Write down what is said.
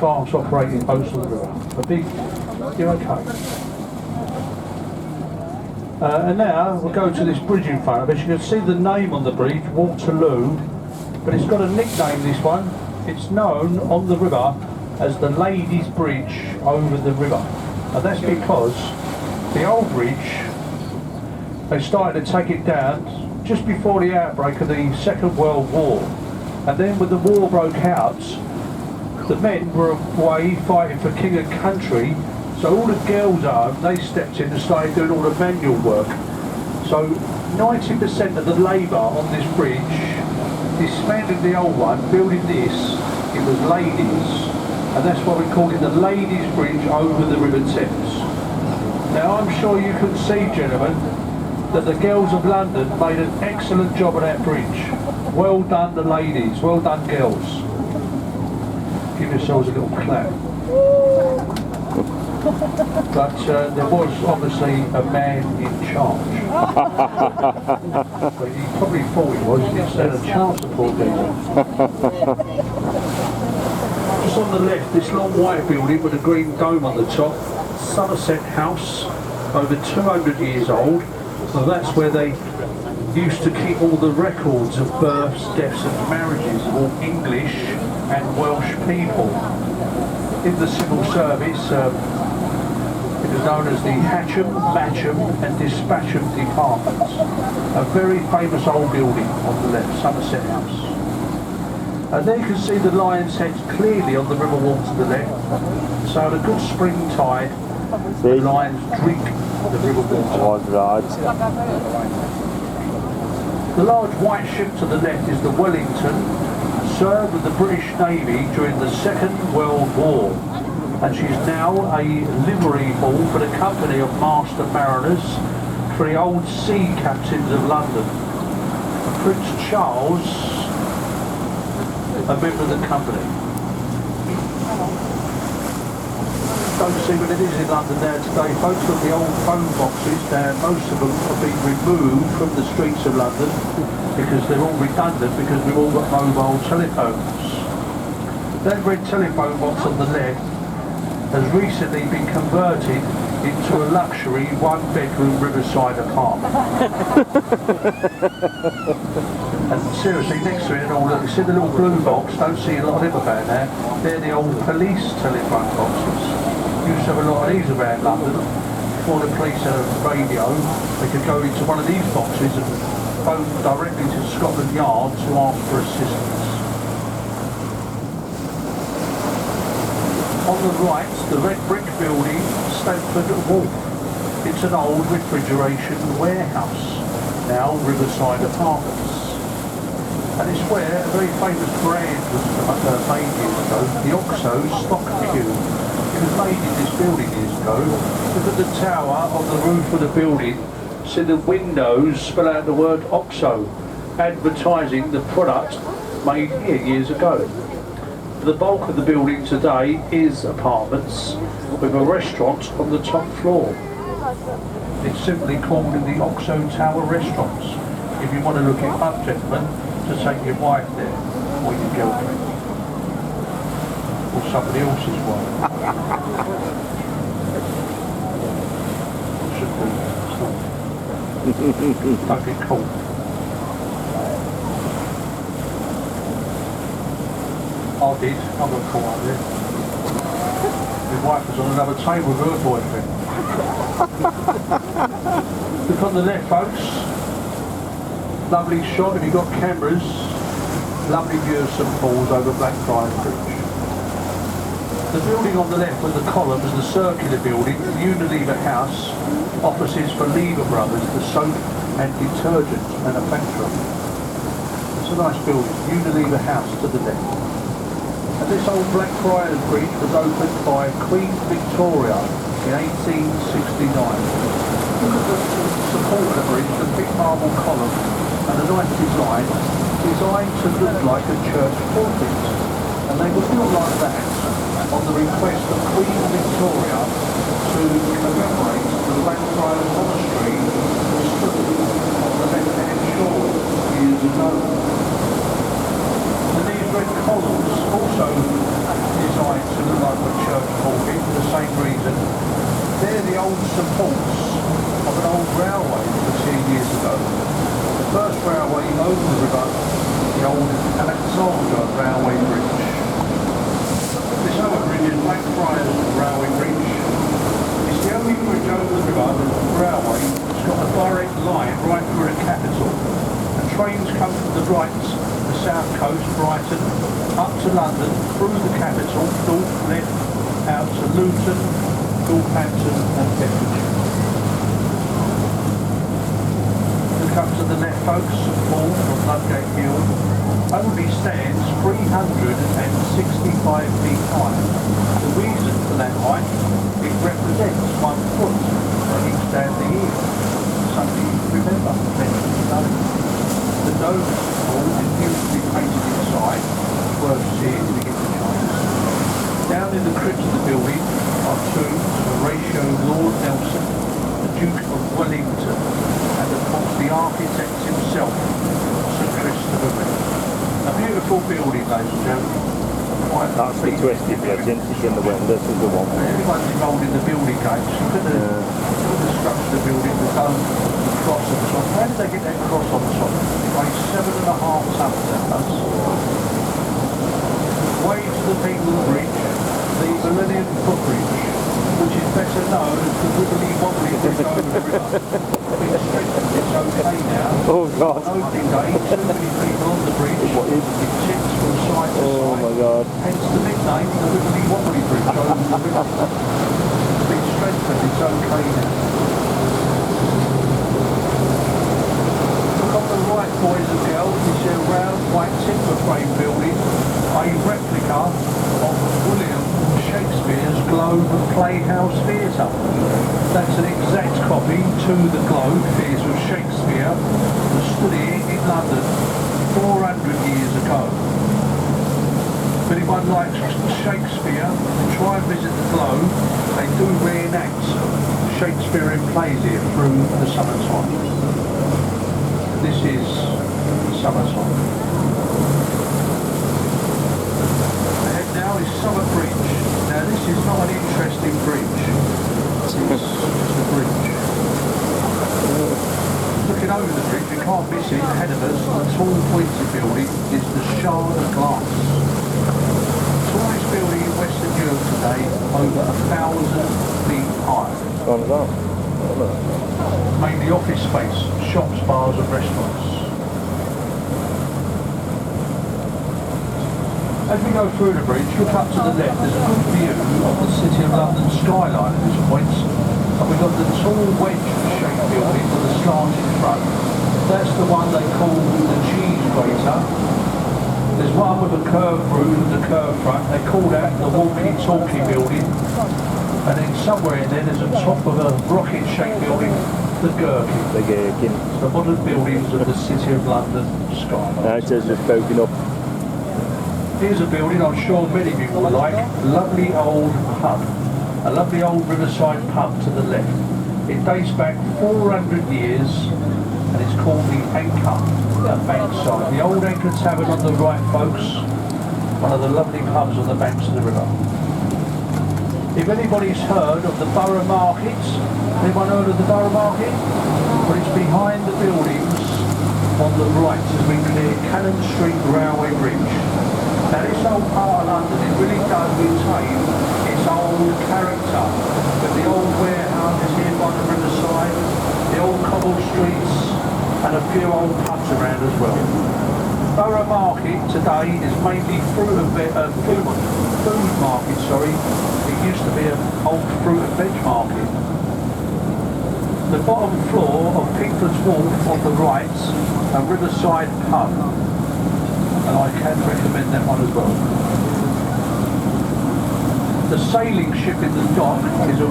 fast operating boats on the river. A big, you're okay. And now we'll go to this bridge in front of us. You can see the name on the bridge, Waterloo, but it's got a nickname, this one. It's known on the river as the Ladies' Bridge over the river. And that's because the old bridge, they started to take it down just before the outbreak of the Second World War. And then when the war broke out, the men were away fighting for king and country, so all the girls at home, they stepped in and started doing all the manual work. So 90% of the labour on this bridge, dismantling the old one, building this, it was ladies. And that's why we call it the Ladies' Bridge over the River Thames. Now I'm sure you can see, gentlemen, that the girls of London made an excellent job of that bridge. Well done the ladies, well done girls. Give yourselves a little clap. But there was obviously a man in charge. But he probably thought he was, instead of child support geezer. Just on the left, this long white building with a green dome on the top, Somerset House, over 200 years old. So that's where they used to keep all the records of births, deaths and marriages of all English and Welsh people. In the civil service, it was known as the Hatcham, Matcham and Dispatcham departments. A very famous old building on the left, Somerset House. And there you can see the lion's heads clearly on the river wall to the left. So at a good spring tide, the lions drink the river water. The large white ship to the left is the Wellington, served with the British Navy during the Second World War. And she's now a livery hall for the company of master mariners for the old sea captains of London. And Prince Charles, a member of the company. Don't see what it is in London now today, folks. Look, the old phone boxes now, most of them have been removed from the streets of London because they're all redundant, because we've all got mobile telephones. That red telephone box on the left has recently been converted into a luxury one-bedroom riverside apartment. And seriously, next to it, you see the little blue box, don't see a lot of them about now. They're the old police telephone boxes. Used to have a lot of these around London. Before the police had a radio, they could go into one of these boxes and phone directly to Scotland Yard to ask for assistance. On the right, the red brick building, Stamford Wharf. It's an old refrigeration warehouse, now Riverside Apartments. And it's where a very famous brand was made years ago, the Oxo stock cube. It was made in this building years ago. Look at the tower on the roof of the building. See the windows spell out the word Oxo, advertising the product made here years ago. The bulk of the building today is apartments with a restaurant on the top floor. It's simply called the Oxo Tower Restaurants. If you want to look it up, gentlemen, to take your wife there, or your girlfriend, or somebody else's wife. Don't get caught. I did, I got caught up there. My wife was on another table with her boyfriend. Look on the left, folks. Lovely shot, if you've got cameras. Lovely view of St Paul's over Blackfriars Bridge. The building on the left with the columns, the circular building, Unilever House, offices for Lever Brothers, the soap and detergent manufacturer. It's a nice building, Unilever House to the left. And this old Blackfriars Bridge was opened by Queen Victoria in 1869. Look at the support of the bridge, the big marble column and a nice design, designed to look like a church pulpit. And they were built like that on the request of Queen Victoria to commemorate the Blackfriars Monastery that stood on the left-hand shore years ago. And these red columns also designed to look support it for the same reason. They're the old supports of an old railway that was here years ago. The first railway over the river, the old Alexandra Railway Bridge. This other bridge is Blackfriars Railway Bridge. It's the only bridge over the river, the railway, that's got a direct line right through the capital. And trains come from the south coast, Brighton, up to London, through the capital, north, left, out to Luton, Northampton and Bedfordshire. Look up to the left, folks, St Paul from Ludgate Hill only stands 365 feet high. The reason for that height, it represents 1 foot for each day of the year. Something you remember, the dome of St Paul is beautifully painted inside, worth seeing if you get the chance. Down in the crypt of the building are tombs for Horatio Lord Nelson, the Duke of Wellington, and of course the architect himself, Sir Christopher Wren. A beautiful building, ladies and gentlemen. That's the twisted legend, it's in the windows is the one. Everyone's involved in the building games. Look at the structure of the building, the dome, the cross on the top. How did they get that cross on the top? It weighs 7.5 tons, that does. Way to the people of the bridge, the Millennium Footbridge, which is better known as the Wibbly Wobbly Bridge over the river. It's strengthened, it's okay now. Oh God. On opening day, too many people on the bridge. It tips from side to side. Oh my God. Hence the nickname, the Wibbly Wobbly Bridge over the river. It's been strengthened, it's okay now. Look on the right, boys and girls, you see a round white timber frame building, a replica of William Shakespeare's Globe Playhouse Theatre. That's an exact copy to the Globe Theatre of Shakespeare that stood here in London 400 years ago. If anyone likes Shakespeare, try and visit the Globe. They do reenact Shakespearean plays here through the summertime. This is the summertime. Ahead now is Summer Bridge. Now this is not an interesting bridge. It's a bridge. Looking over the bridge, you can't miss it. Ahead of us, the tall pointed building is the Shard of Glass. Tallest building in Western Europe today, over 1,000 feet high. Mainly office space, shops, bars and restaurants. As we go through the bridge, look up to the left, there's a good view of the City of London skyline at this point. And we've got the tall wedge-shaped building with a slanted front. That's the one they call the cheese grater. There's one with a curved roof and a curved front. They call that the walkie-talkie building. And then somewhere in there's a top of a rocket-shaped building, the Gherkin. The Gherkin. The modern buildings of the City of London skyline. Now it says it's broken up. Here's a building I'm sure many of you will like. Lovely old pub. A lovely old riverside pub to the left. It dates back 400 years and it's called the Anchor at Bankside. The old Anchor Tavern on the right, folks. One of the lovely pubs on the banks of the river. If anybody's heard of the Borough Market, anyone heard of the Borough Market? Well, it's behind the buildings on the right as we clear Cannon Street Railway Bridge. Now this old part of London, it really does retain its old character, with the old warehouses here by the riverside, the old cobbled streets, and a few old pubs around as well. Borough Market today is mainly food market, sorry. It used to be an old fruit and veg market. The bottom floor of Pinkford's Wharf on the right, a riverside pub. And I can recommend that one as well. The sailing ship in the dock is a